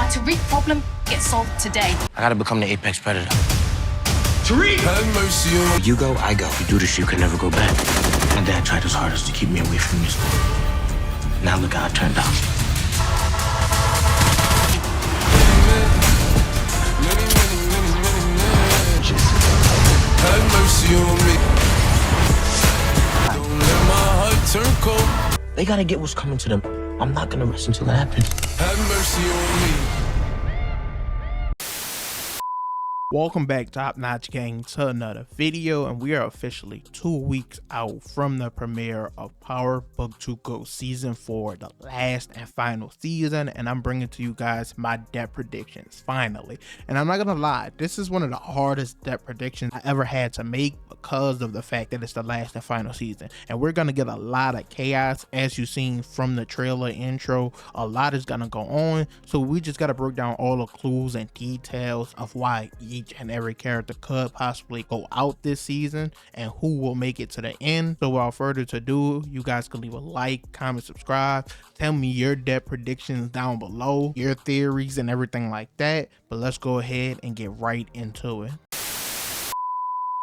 that Tariq problem gets solved today. I gotta become the apex predator. Tariq! Have mercy on. You go, I go. You do this, you can never go back. My dad tried his hardest to keep me away from this. Now look how it turned out. Have mercy on me. Don't let my heart turn cold. They gotta get what's coming to them. I'm not gonna rest until that happens. Have mercy on me. Welcome back, Top Notch Gang, to another video, and we are officially 2 weeks out from the premiere of Power Book 2 Go Season 4, the last and final season, and I'm bringing to you guys my depth predictions, finally. And I'm not gonna lie, this is one of the hardest depth predictions I ever had to make because of the fact that it's the last and final season, and we're gonna get a lot of chaos. As you've seen from the trailer intro, a lot is gonna go on, so we just gotta break down all the clues and details of why each and every character could possibly go out this season and who will make it to the end. So without further ado, you guys can leave a like, comment, subscribe, tell me your depth predictions down below, your theories and everything like that. But let's go ahead and get right into it.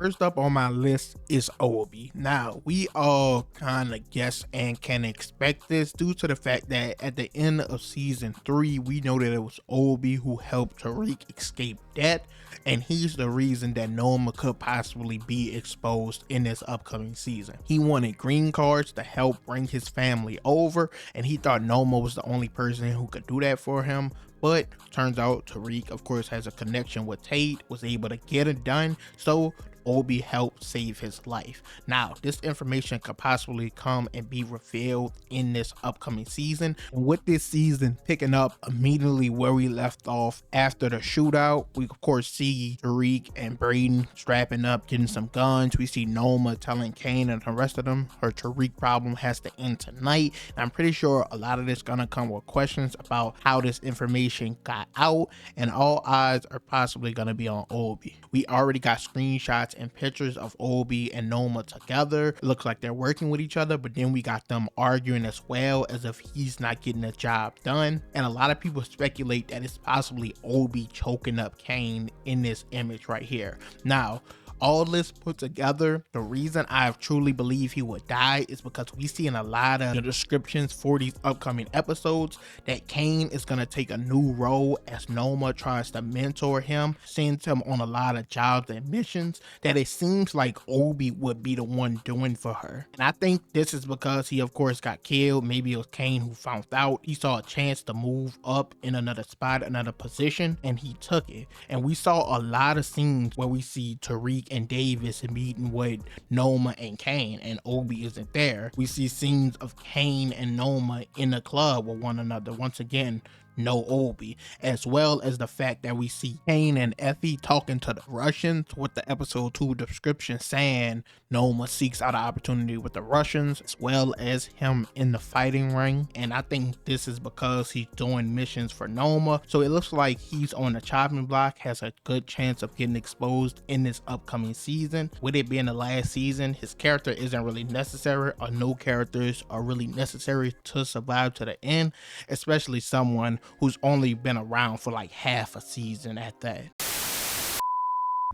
First up on my list is Obie. Now, we all kind of guess and can expect this due to the fact that at the end of season 3, we know that it was Obie who helped Tariq escape death, and he's the reason that Noma could possibly be exposed in this upcoming season. He wanted green cards to help bring his family over, and he thought Noma was the only person who could do that for him. But turns out Tariq, of course, has a connection with Tate, was able to get it done, so Obie helped save his life. Now, this information could possibly come and be revealed in this upcoming season. And with this season picking up immediately where we left off after the shootout, we of course see Tariq and Braden strapping up, getting some guns. We see Noma telling Kane and the rest of them her Tariq problem has to end tonight. And I'm pretty sure a lot of this gonna come with questions about how this information got out, and all eyes are possibly gonna be on Obie. We already got screenshots and pictures of Obie and Noma together. It looks like they're working with each other, but then we got them arguing as well, as if he's not getting the job done. And a lot of people speculate that it's possibly Obie choking up Kane in this image right here. Now, all this put together, the reason I truly believe he would die is because we see in a lot of the descriptions for these upcoming episodes that Kane is going to take a new role as Noma tries to mentor him, sends him on a lot of jobs and missions that it seems like Obie would be the one doing for her. And I think this is because he of course got killed. Maybe it was Kane who found out. He saw a chance to move up in another spot, another position, and he took it. And we saw a lot of scenes where we see Tariq and Davis meeting with Noma and Kane, and Obie isn't there. We see scenes of Kane and Noma in the club with one another. Once again, no Obie, as well as the fact that we see Kane and Effie talking to the Russians, with the episode 2 description saying Noma seeks out an opportunity with the Russians, as well as him in the fighting ring. And I think this is because he's doing missions for Noma, so it looks like he's on the chopping block, has a good chance of getting exposed in this upcoming season. With it being the last season, his character isn't really necessary, or no characters are really necessary to survive to the end, especially someone who's only been around for like half a season at that.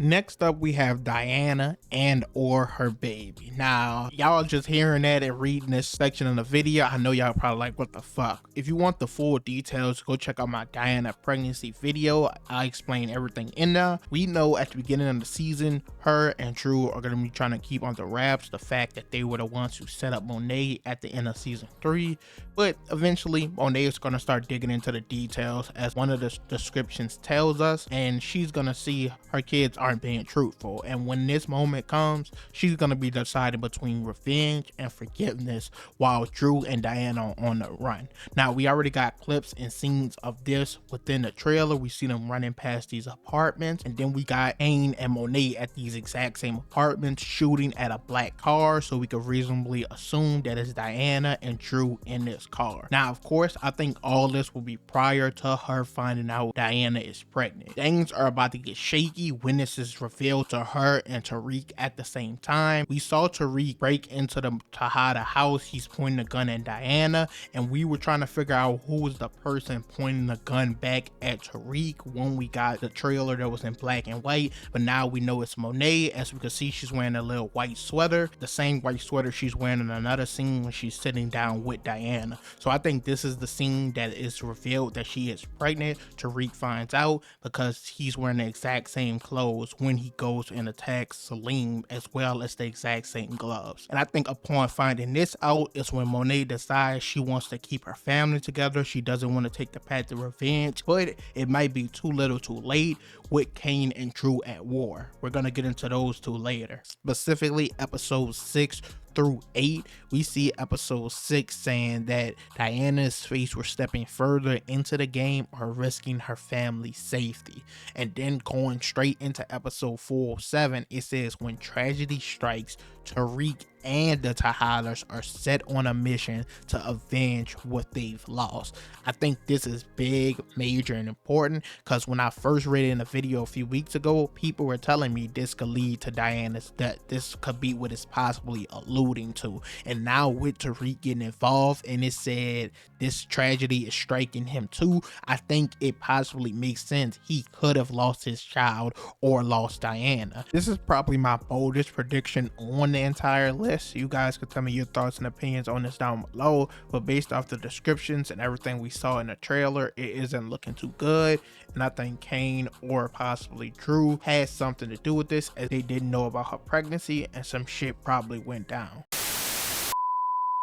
Next up, we have Diana and or her baby. Now, y'all just hearing that and reading this section of the video, I know y'all probably like, what the fuck? If you want the full details, go check out my Diana pregnancy video. I explain everything in there. We know at the beginning of the season, her and Drew are going to be trying to keep under wraps the fact that they were the ones who set up Monet at the end of season 3. But eventually, Monet is going to start digging into the details, as one of the descriptions tells us, and she's going to see her kids aren't being truthful. And when this moment comes, she's going to be deciding between revenge and forgiveness, while Drew and Diana are on the run. Now, we already got clips and scenes of this within the trailer. We see them running past these apartments, and then we got Kane and Monet at these exact same apartments shooting at a black car, so we could reasonably assume that it's Diana and Drew in this car. Now, of course, I think all this will be prior to her finding out Diana is pregnant. Things are about to get shaky when this this is revealed to her and Tariq at the same time. We saw Tariq break into the Tejada house. He's pointing a gun at Diana, and we were trying to figure out who was the person pointing the gun back at Tariq when we got the trailer that was in black and white, but now we know it's Monet. As we can see, she's wearing a little white sweater, the same white sweater she's wearing in another scene when she's sitting down with Diana. So I think this is the scene that is revealed that she is pregnant. Tariq finds out because he's wearing the exact same clothes when he goes and attacks Salim, as well as the exact same gloves. And I think upon finding this out is when Monet decides she wants to keep her family together. She doesn't want to take the path of revenge, but it might be too little too late with Kane and Drew at war. We're gonna get into those two later. Specifically episodes 6 through 8, we see episode 6 saying that Diana's face were stepping further into the game or risking her family's safety. And then going straight into episode 407, it says when tragedy strikes, Tariq and the Tejadas are set on a mission to avenge what they've lost. I think this is big, major, and important because when I first read it in a video a few weeks ago, people were telling me this could lead to Diana's death. This could be what it's possibly alluding to. And now with Tariq getting involved and it said this tragedy is striking him too, I think it possibly makes sense. He could have lost his child or lost Diana. This is probably my boldest prediction on the entire list. You guys can tell me your thoughts and opinions on this down below, but based off the descriptions and everything we saw in the trailer, it isn't looking too good. And I think Kane or possibly Drew had something to do with this, as they didn't know about her pregnancy and some shit probably went down.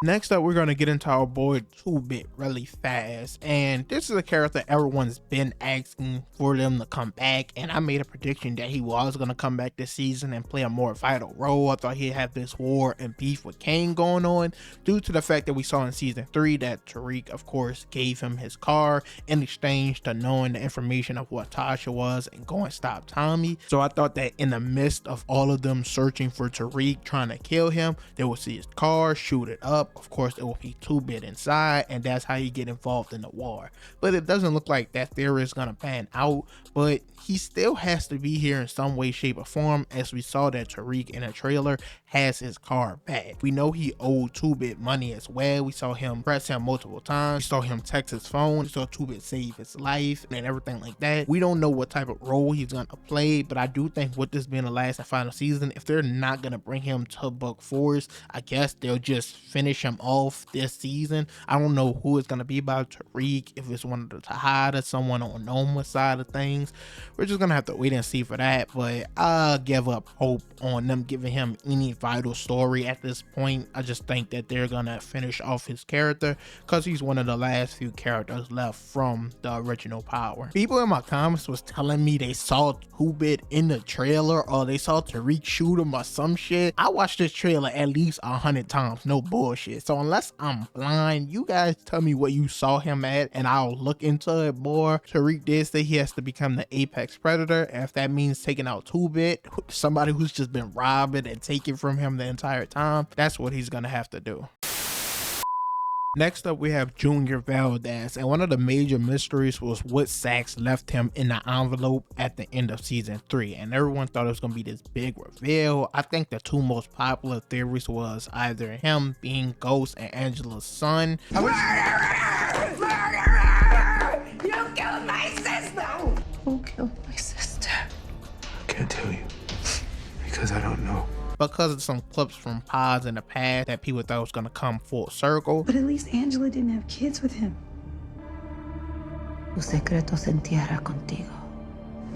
Next up, we're going to get into our boy 2-Bit really fast, and this is a character everyone's been asking for them to come back, and I made a prediction that he was going to come back this season and play a more vital role. I thought he'd have this war and beef with Kane going on due to the fact that we saw in season 3 that Tariq of course gave him his car in exchange to knowing the information of what Tasha was and going stop Tommy. So I thought that in the midst of all of them searching for Tariq trying to kill him, they would see his car, shoot it up. Of course, it will be 2-Bit inside, and that's how you get involved in the war. But it doesn't look like that theory is going to pan out, but he still has to be here in some way, shape, or form, as we saw that Tariq in a trailer has his car back. We know he owed 2-Bit money as well. We saw him press him multiple times. We saw him text his phone. We saw 2-Bit save his life and everything like that. We don't know what type of role he's going to play, but I do think with this being the last and final season, if they're not going to bring him to Book Force, I guess they'll just finish him off this season. I don't know who it's going to be about Tariq, if it's one of the Tejadas, someone on Noma's side of things. We're just going to have to wait and see for that, but I'll give up hope on them giving him any vital story at this point. I just think that they're going to finish off his character because he's one of the last few characters left from the original Power. People in my comments was telling me they saw 2-Bit in the trailer or they saw Tariq shoot him or some shit. I watched this trailer at least 100 times, no bullshit. So unless I'm blind, you guys tell me what you saw him at and I'll look into it more. Tariq did say he has to become the apex predator, and if that means taking out 2-Bit, somebody who's just been robbing and taking from him the entire time, that's what he's gonna have to do. Next up, we have Junior Valdes, and one of the major mysteries was what Sax left him in the envelope at the end of season 3, and everyone thought it was going to be this big reveal. I think the two most popular theories was either him being Ghost and Angela's son. Murderer! You killed my sister! Who killed my sister? I can't tell you because I don't know. Because of some clips from pods in the past that people thought was going to come full circle. But at least Angela didn't have kids with him. Tu secreto se entierra contigo.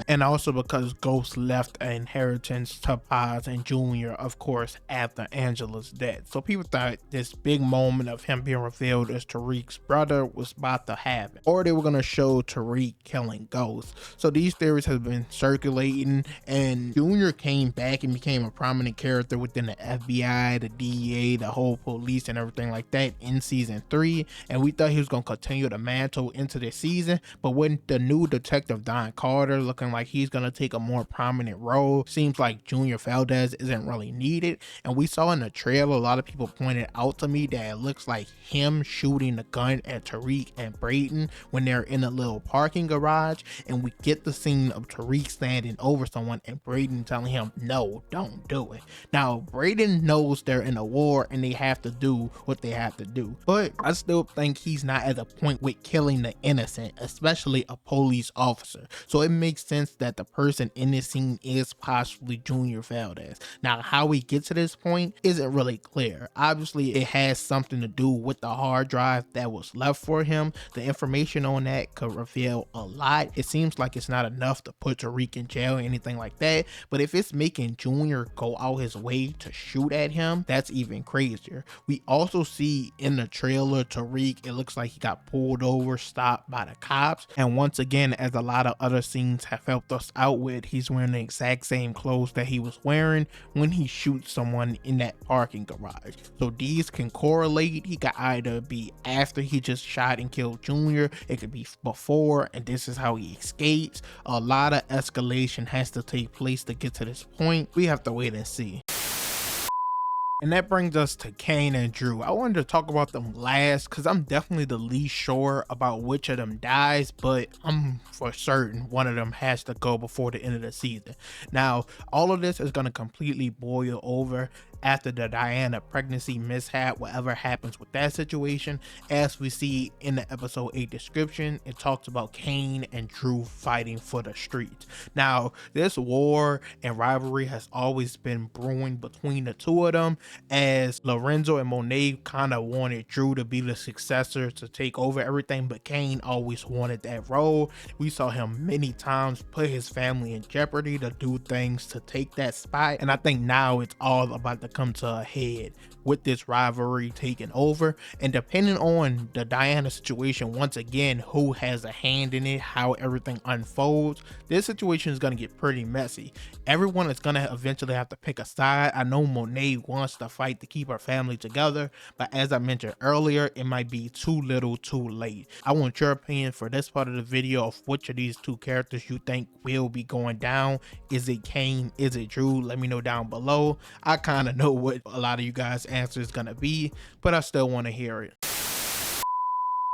And also because Ghost left an inheritance to Paz and Junior, of course, after Angela's death. So people thought this big moment of him being revealed as Tariq's brother was about to happen, or they were going to show Tariq killing Ghost. So these theories have been circulating, and Junior came back and became a prominent character within the FBI, the DEA, the whole police and everything like that in season 3. And we thought he was going to continue the mantle into this season, but when the new detective Don Carter, looking looking like he's gonna take a more prominent role. Seems like Junior Valdes isn't really needed, and we saw in the trailer a lot of people pointed out to me that it looks like him shooting the gun at Tariq and Braden when they're in a little parking garage, and we get the scene of Tariq standing over someone and Braden telling him, no, don't do it. Now Braden knows they're in a war and they have to do what they have to do, but I still think he's not at a point with killing the innocent, especially a police officer. So it makes sense that the person in this scene is possibly Junior Valdes. Now how we get to this point isn't really clear. Obviously it has something to do with the hard drive that was left for him. The information on that could reveal a lot. It seems like it's not enough to put Tariq in jail or anything like that, but if it's making Junior go out his way to shoot at him, that's even crazier. We also see in the trailer Tariq, it looks like he got pulled over, stopped by the cops, and once again, as a lot of other scenes have helped us out with, he's wearing the exact same clothes that he was wearing when he shoots someone in that parking garage. So these can correlate. He could either be after he just shot and killed Junior, it could be before, and this is how he escapes. A lot of escalation has to take place to get to this point. We have to wait and see. And that brings us to Kane and Drew. I wanted to talk about them last because I'm definitely the least sure about which of them dies, but I'm for certain one of them has to go before the end of the season. Now, all of this is going to completely boil over after the Diana pregnancy mishap, whatever happens with that situation. As we see in the episode 8 description, it talks about Kane and Drew fighting for the streets. Now, this war and rivalry has always been brewing between the two of them, as Lorenzo and Monet kind of wanted Drew to be the successor to take over everything, but Kane always wanted that role. We saw him many times put his family in jeopardy to do things to take that spot, and I think now it's all about to come to a head with this rivalry taking over. And depending on the Diana situation, once again, who has a hand in it, how everything unfolds, this situation is going to get pretty messy. Everyone is going to eventually have to pick a side. I know Monet wants to fight to keep her family together, but as I mentioned earlier, it might be too little too late. I want your opinion for this part of the video of which of these two characters you think will be going down. Is it Kane? Is it Drew? Let me know down below. I kind of know what a lot of you guys answer is gonna be, but I still want to hear it.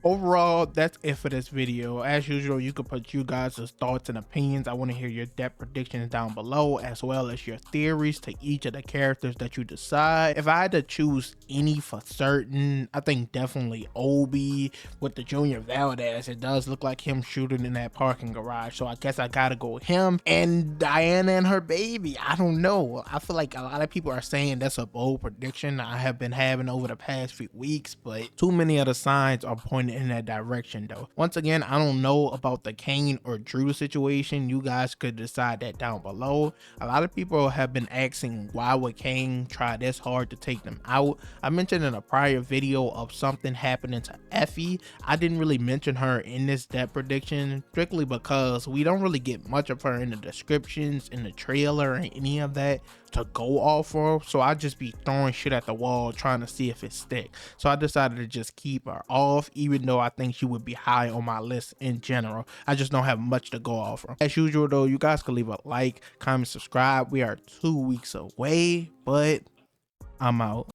Overall, that's it for this video. As usual, you can put you guys' thoughts and opinions. I want to hear your depth predictions down below, as well as your theories to each of the characters that you decide. If I had to choose any for certain, I think definitely Obie with the Junior Valdes. It does look like him shooting in that parking garage, so I guess I gotta go with him. And Diana and her baby, I don't know. I feel like a lot of people are saying that's a bold prediction I have been having over the past few weeks, but too many other signs are pointing in that direction though. Once again, I don't know about the Kane or Drew situation. You guys could decide that down below. A lot of people have been asking, why would Kane try this hard to take them out? I mentioned in a prior video of something happening to Effie. I didn't really mention her in this depth prediction strictly because we don't really get much of her in the descriptions, in the trailer, or any of that to go off of, so I just be throwing shit at the wall trying to see if it stick. So I decided to just keep her off, even though I think she would be high on my list in general. I just don't have much to go off from. As usual though, you guys can leave a like, comment, subscribe. We are 2 weeks away, but I'm out.